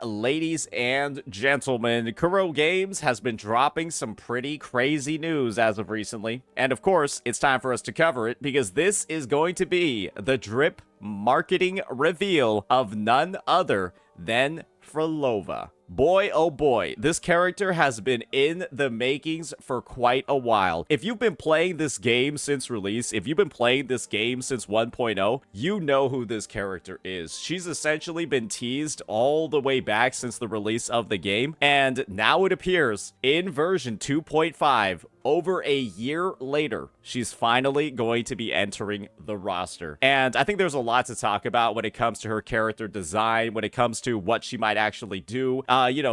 Ladies and gentlemen, Kuro Games has been dropping some pretty crazy news as of recently. And of course, it's time for us to cover it because this is going to be the drip marketing reveal of none other than Phrolova. Boy, oh boy, this character has been in the makings for quite a while. If you've been playing this game since release, if you've been playing this game since 1.0, you know who this character is. She's essentially been teased all the way back since the release of the game, and now it appears in version 2.5, over a year later, she's finally going to be entering the roster. And I think there's a lot to talk about when it comes to her character design, when it comes to what she might actually do,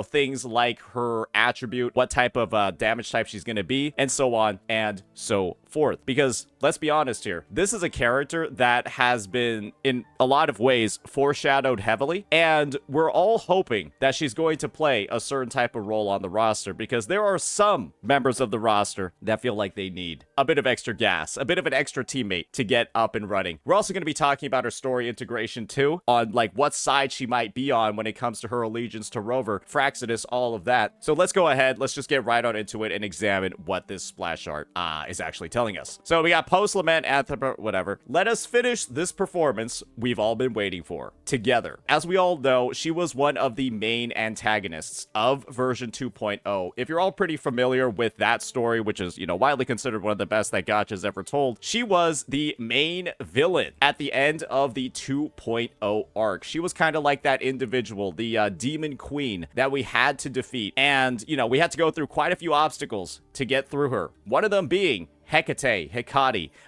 things like her attribute, what type of damage type she's going to be, and so on and so forth. Because let's be honest here, this is a character that has been, in a lot of ways, foreshadowed heavily, and we're all hoping that she's going to play a certain type of role on the roster, because there are some members of the roster that feel like they need a bit of extra gas, a bit of an extra teammate to get up and running. We're also going to be talking about her story integration too, on like what side she might be on when it comes to her allegiance to Rover, Fraxidus, all of that. So let's go ahead, let's just get right on into it and examine what this splash art is actually telling us. So we got post lament, anthem, whatever. Let us finish this performance we've all been waiting for together. As we all know, she was one of the main antagonists of version 2.0. If you're all pretty familiar with that story, which is, widely considered one of the best that Gacha's ever told, she was the main villain at the end of the 2.0 arc. She was kind of like that individual, the demon queen that we had to defeat. And, we had to go through quite a few obstacles to get through her. One of them being Hecate,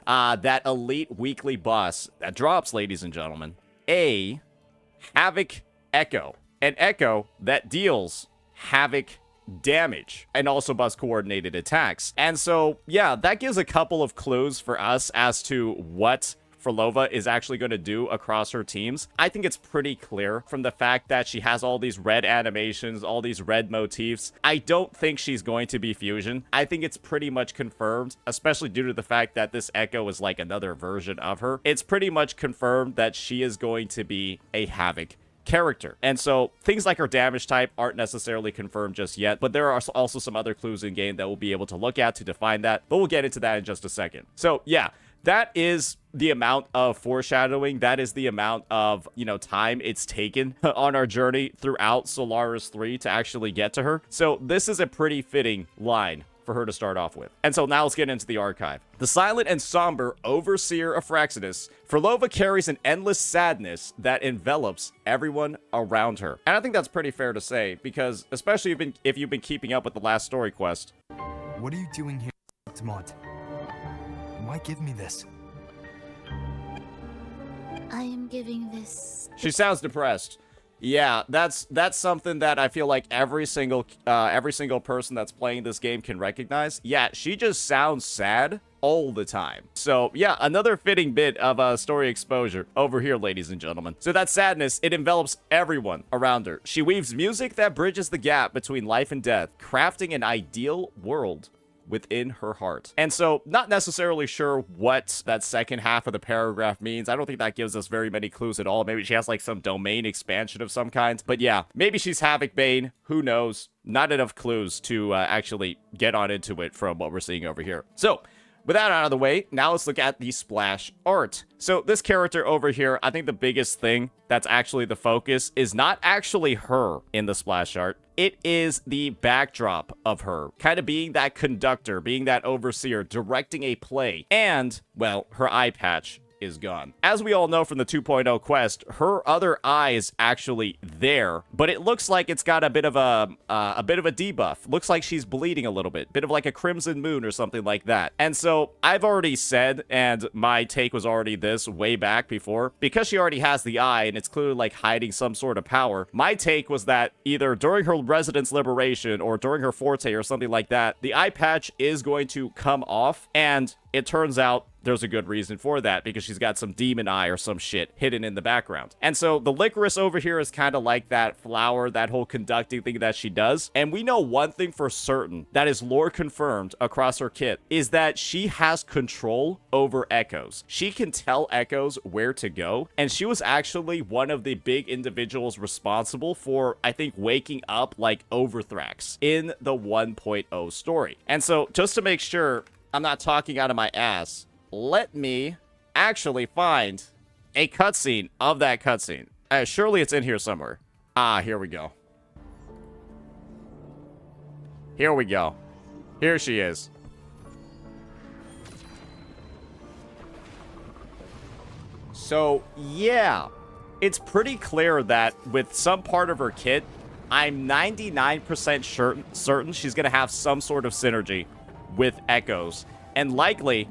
that elite weekly boss that drops, ladies and gentlemen, a Havoc Echo. An Echo that deals Havoc damage and also bus coordinated attacks. And so, yeah, that gives a couple of clues for us as to what Phrolova is actually going to do across her teams. I think it's pretty clear from the fact that she has all these red animations, all these red motifs. I don't think she's going to be fusion. I think it's pretty much confirmed, especially due to the fact that this Echo is like another version of her. It's pretty much confirmed that she is going to be a Havoc character. And so things like her damage type aren't necessarily confirmed just yet, but there are also some other clues in game that we'll be able to look at to define that, but we'll get into that in just a second. So yeah, that is the amount of foreshadowing. That is the amount of, time it's taken on our journey throughout Solaris 3 to actually get to her. So this is a pretty fitting line for her to start off with. And so now let's get into the archive. The silent and somber overseer of Fraxidus, Phrolova carries an endless sadness that envelops everyone around her. And I think that's pretty fair to say, because especially if you've been keeping up with the last story quest. What are you doing here, Altamont? Why give me this? I am giving this. She sounds depressed. Yeah, that's something that I feel like every single person that's playing this game can recognize. Yeah, she just sounds sad all the time. So yeah, another fitting bit of story exposure over here, ladies and gentlemen. So that sadness, it envelops everyone around her. She weaves music that bridges the gap between life and death, crafting an ideal world within her heart. And so, not necessarily sure what that second half of the paragraph means. I don't think that gives us very many clues at all. Maybe she has like some domain expansion of some kind. But yeah, maybe she's Havoc Bane. Who knows? Not enough clues to actually get on into it from what we're seeing over here. So, with that out of the way, now let's look at the splash art. So this character over here, I think the biggest thing that's actually the focus is not actually her in the splash art. It is the backdrop of her, kind of being that conductor, being that overseer, directing a play. And, well, her eye patch is gone. As we all know from the 2.0 quest, her other eye is actually there, but it looks like it's got a bit of a debuff. Looks like she's bleeding a little bit of like a crimson moon or something like that. And so I've already said, and my take was already this way back before, because she already has the eye and it's clearly like hiding some sort of power. My take was that either during her residence liberation or during her forte or something like that, the eye patch is going to come off, and it turns out there's a good reason for that, because she's got some demon eye or some shit hidden in the background. And so the licorice over here is kind of like that flower, that whole conducting thing that she does. And we know one thing for certain that is lore confirmed across her kit is that she has control over echoes. She can tell echoes where to go. And she was actually one of the big individuals responsible for, I think, waking up like Overthrax in the 1.0 story. And so just to make sure I'm not talking out of my ass, let me actually find a cutscene of that cutscene. Surely it's in here somewhere. Ah, here we go. Here we go. Here she is. So, yeah. It's pretty clear that with some part of her kit, I'm 99% certain she's going to have some sort of synergy with Echoes. And likely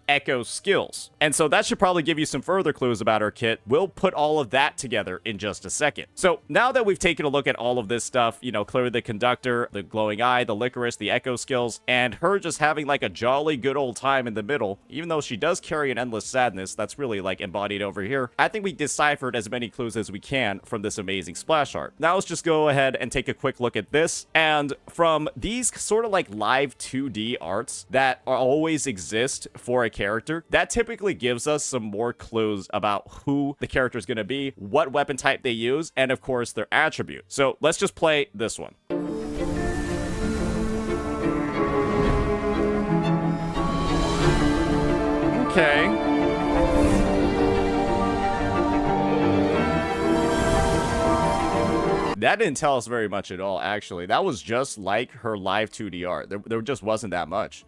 Echo skills. And so that should probably give you some further clues about her kit. We'll put all of that together in just a second. So now that we've taken a look at all of this stuff, you know, clearly the conductor, the glowing eye, the licorice, the echo skills, and her just having like a jolly good old time in the middle, even though she does carry an endless sadness that's really like embodied over here, I think we deciphered as many clues as we can from this amazing splash art. Now let's just go ahead and take a quick look at this. And from these sort of like live 2D arts that always exist for a character, that typically gives us some more clues about who the character is going to be, what weapon type they use, and of course their attribute. So let's just play this one. Okay. That didn't tell us very much at all, actually. That was just like her live 2D art. There just wasn't that much.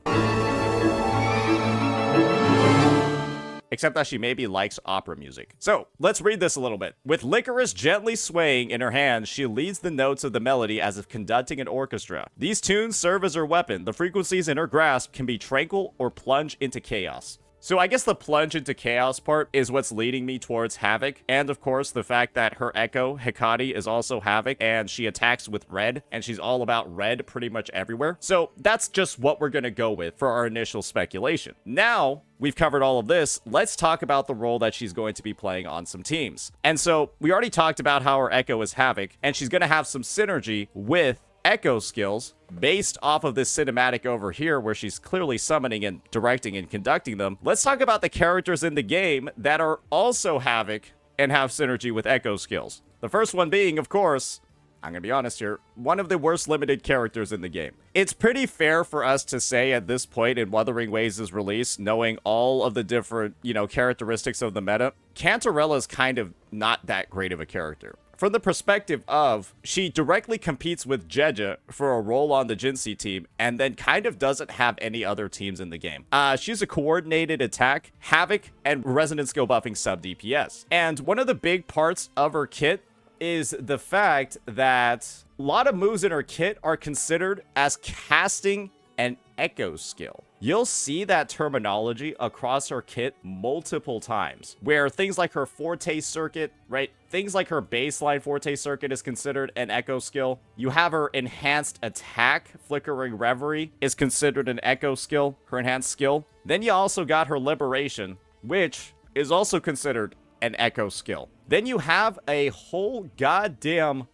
Except that she maybe likes opera music. So, let's read this a little bit. With licorice gently swaying in her hands, she leads the notes of the melody as if conducting an orchestra. These tunes serve as her weapon. The frequencies in her grasp can be tranquil or plunge into chaos. So I guess the plunge into chaos part is what's leading me towards Havoc. And of course, the fact that her echo, Hecate, is also Havoc, and she attacks with red, and she's all about red pretty much everywhere. So that's just what we're gonna go with for our initial speculation. Now, we've covered all of this, let's talk about the role that she's going to be playing on some teams. And so, we already talked about how her echo is Havoc, and she's gonna have some synergy with echo skills based off of this cinematic over here where she's clearly summoning and directing and conducting them. Let's talk about the characters in the game that are also Havoc and have synergy with echo skills. The first one being, of course, I'm gonna be honest here, one of the worst limited characters in the game. It's pretty fair for us to say at this point in Wuthering Waves' release, knowing all of the different, you know, characteristics of the meta, Cantarella's kind of not that great of a character. From the perspective of, she directly competes with Jeja for a role on the Jinsei team, and then kind of doesn't have any other teams in the game. She's a coordinated attack, Havoc, and resonant skill buffing sub DPS. And one of the big parts of her kit is the fact that a lot of moves in her kit are considered as casting an echo skill. You'll see that terminology across her kit multiple times, where things like her Forte circuit, right? Things like her baseline Forte circuit is considered an echo skill. You have her enhanced attack, Flickering Reverie, is considered an echo skill, her enhanced skill. Then you also got her Liberation, which is also considered an echo skill. Then you have a whole goddamn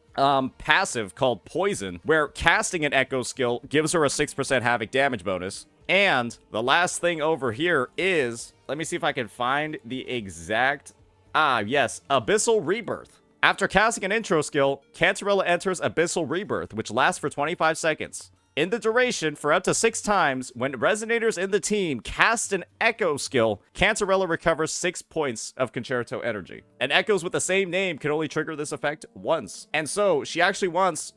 passive called Poison, where casting an echo skill gives her a 6% Havoc damage bonus. And the last thing over here is, let me see if I can find the exact, yes, Abyssal Rebirth. After casting an intro skill, Cantarella enters Abyssal Rebirth, which lasts for 25 seconds. In the duration, for up to 6 times, when resonators in the team cast an echo skill, Cantarella recovers 6 points of concerto energy. And echoes with the same name can only trigger this effect once. And so, she actually wants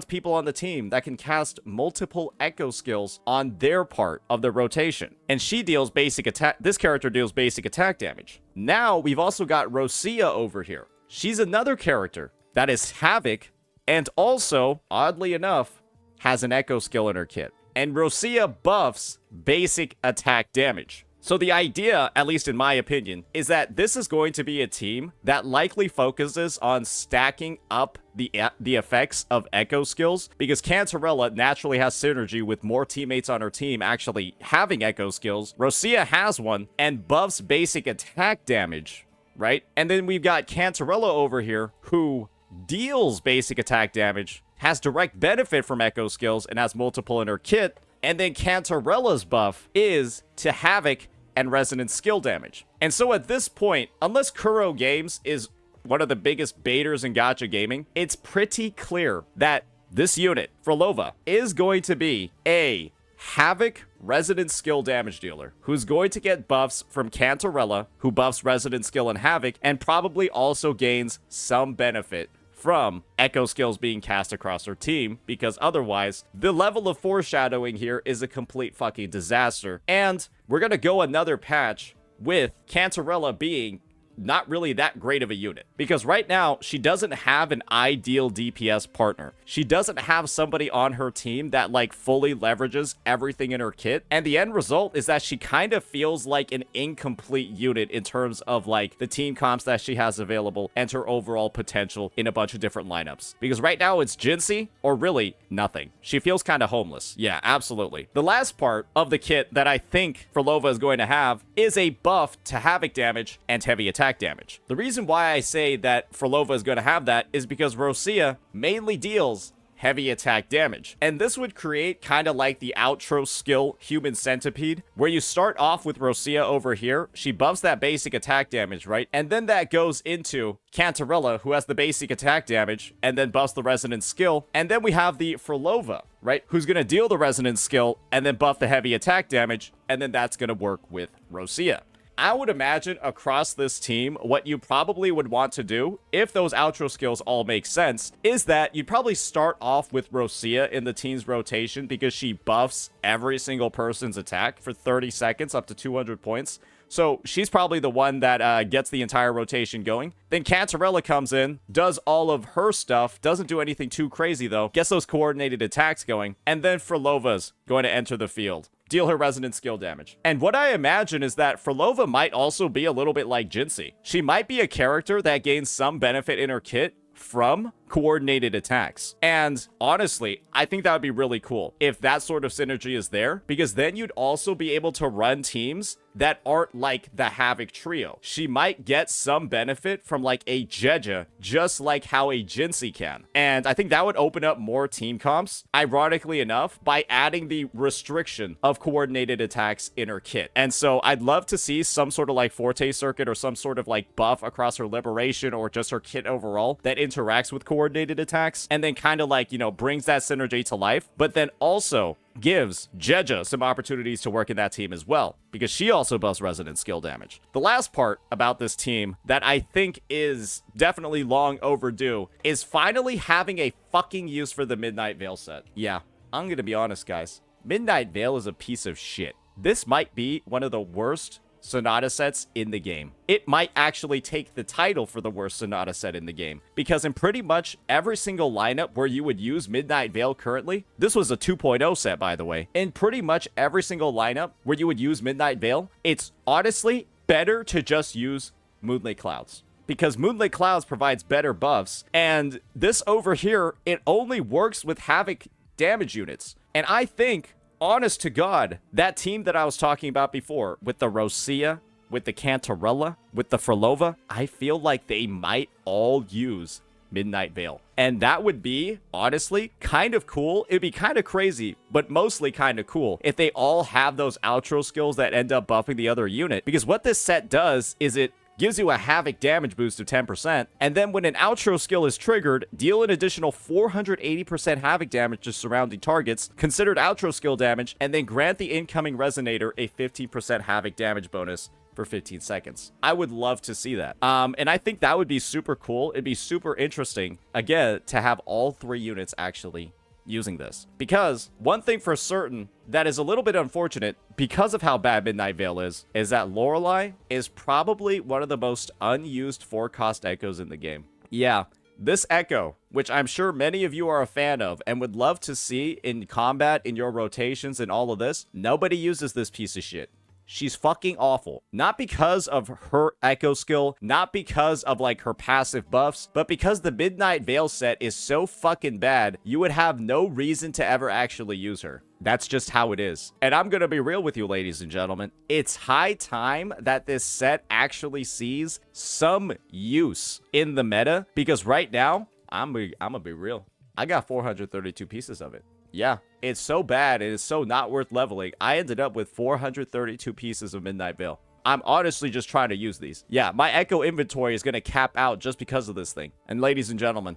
people on the team that can cast multiple echo skills on their part of the rotation. And she deals basic attack, this character deals basic attack damage. Now, we've also got Rosia over here. She's another character that is Havoc, and also, oddly enough, has an echo skill in her kit. And Rosia buffs basic attack damage. So the idea, at least in my opinion, is that this is going to be a team that likely focuses on stacking up the effects of echo skills, because Cantarella naturally has synergy with more teammates on her team actually having echo skills. Rosia has one and buffs basic attack damage, right? And then we've got Cantarella over here who deals basic attack damage, has direct benefit from echo skills, and has multiple in her kit. And then Cantarella's buff is to Havoc and resonant skill damage. And so at this point, unless Kuro Games is one of the biggest baiters in gacha gaming, it's pretty clear that this unit, Phrolova, is going to be a Havoc resident skill damage dealer who's going to get buffs from Cantarella, who buffs resident skill and Havoc, and probably also gains some benefit from echo skills being cast across her team, because otherwise the level of foreshadowing here is a complete fucking disaster. And we're gonna go another patch with Cantarella being not really that great of a unit, because right now she doesn't have an ideal DPS partner. She doesn't have somebody on her team that like fully leverages everything in her kit, and the end result is that she kind of feels like an incomplete unit in terms of like the team comps that she has available and her overall potential in a bunch of different lineups. Because right now it's Jinsei or really nothing. She feels kind of homeless. Yeah, absolutely. The last part of the kit that I think Phrolova is going to have is a buff to Havoc damage and heavy attack damage. The reason why I say that Phrolova is going to have that is because Rosia mainly deals heavy attack damage. And this would create kind of like the outro skill Human Centipede, where you start off with Rosia over here. She buffs that basic attack damage, right? And then that goes into Cantarella, who has the basic attack damage and then buffs the resonant skill. And then we have the Phrolova, right? Who's going to deal the resonant skill and then buff the heavy attack damage. And then that's going to work with Rosia. I would imagine across this team, what you probably would want to do, if those outro skills all make sense, is that you'd probably start off with Rosia in the team's rotation because she buffs every single person's attack for 30 seconds up to 200 points. So she's probably the one that gets the entire rotation going. Then Cantarella comes in, does all of her stuff, doesn't do anything too crazy though, gets those coordinated attacks going, and then Phrolova's going to enter the field, deal her resonant skill damage. And what I imagine is that Phrolova might also be a little bit like Jinsei. She might be a character that gains some benefit in her kit from coordinated attacks. And honestly, I think that would be really cool if that sort of synergy is there, because then you'd also be able to run teams that aren't like the Havoc trio. She might get some benefit from like a Jeja, just like how a Jinsei can. And I think that would open up more team comps, ironically enough, by adding the restriction of coordinated attacks in her kit. And so I'd love to see some sort of like Forte circuit or some sort of like buff across her liberation or just her kit overall that interacts with coordinated attacks and then kind of like, you know, brings that synergy to life, but then also gives Jeja some opportunities to work in that team as well, because she also buffs resonant skill damage. The last part about this team that I think is definitely long overdue is finally having a fucking use for the Midnight Veil set. Yeah, I'm gonna be honest, guys. Midnight Veil is a piece of shit. This might be one of the worst Sonata sets in the game. It might actually take the title for the worst Sonata set in the game, because in pretty much every single lineup where you would use Midnight Veil currently, this was a 2.0 set by the way, in pretty much every single lineup where you would use Midnight Veil, it's honestly better to just use Moonlit Clouds, because Moonlit Clouds provides better buffs, and this over here, it only works with Havoc damage units. And I think, honest to God, that team that I was talking about before, with the Rosia, with the Cantarella, with the Phrolova, I feel like they might all use Midnight Veil. And that would be, honestly, kind of cool. It'd be kind of crazy, but mostly kind of cool if they all have those outro skills that end up buffing the other unit. Because what this set does is it gives you a Havoc damage boost of 10%, and then when an outro skill is triggered, deal an additional 480% Havoc damage to surrounding targets, considered outro skill damage, and then grant the incoming Resonator a 15% Havoc damage bonus for 15 seconds. I would love to see that. And I think that would be super cool. It'd be super interesting, again, to have all three units actually using this. Because one thing for certain that is a little bit unfortunate because of how bad Midnight Veil is that Lorelei is probably one of the most unused 4-cost echoes in the game. Yeah, this echo, which I'm sure many of you are a fan of and would love to see in combat, in your rotations and all of this, nobody uses this piece of shit. she's fucking awful. Not because of her echo skill, not because of like her passive buffs, but because the Midnight Veil set is so fucking bad, you would have no reason to ever actually use her. That's just how it is. And I'm gonna be real with you, ladies and gentlemen. It's high time that this set actually sees some use in the meta, because right now, I'm gonna be real. I got 432 pieces of it. Yeah, it's so bad, and it's so not worth leveling. I ended up with 432 pieces of Midnight Veil. I'm honestly just trying to use these. Yeah, my Echo inventory is gonna cap out just because of this thing. And ladies and gentlemen,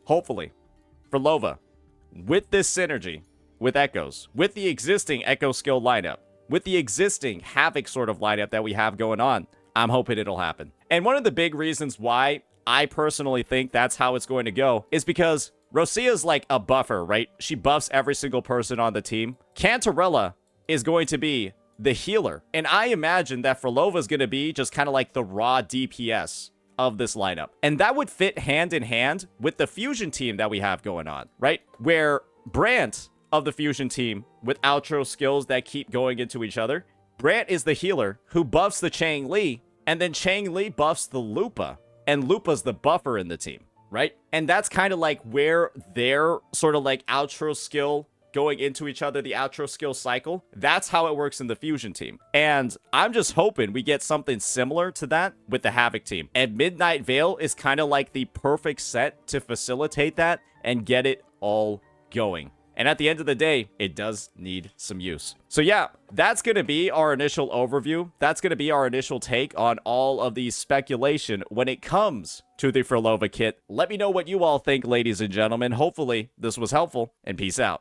hopefully, Phrolova, with this synergy, with Echoes, with the existing Echo skill lineup, with the existing Havoc sort of lineup that we have going on, I'm hoping it'll happen. And one of the big reasons why I personally think that's how it's going to go is because Rosia's like a buffer, right? She buffs every single person on the team. Cantarella is going to be the healer. And I imagine that Phrolova is going to be just kind of like the raw DPS of this lineup. And that would fit hand in hand with the fusion team that we have going on, right? Where Brant of the fusion team with outro skills that keep going into each other, Brant is the healer who buffs the Chang Li, and then Chang Li buffs the Lupa, and Lupa's the buffer in the team, right? And that's kind of like where their sort of like outro skill going into each other, the outro skill cycle, that's how it works in the fusion team. And I'm just hoping we get something similar to that with the Havoc team. And Midnight Veil is kind of like the perfect set to facilitate that and get it all going. And at the end of the day, it does need some use. So yeah, that's going to be our initial overview. That's going to be our initial take on all of the speculation when it comes to the Phrolova kit. Let me know what you all think, ladies and gentlemen. Hopefully, this was helpful, and peace out.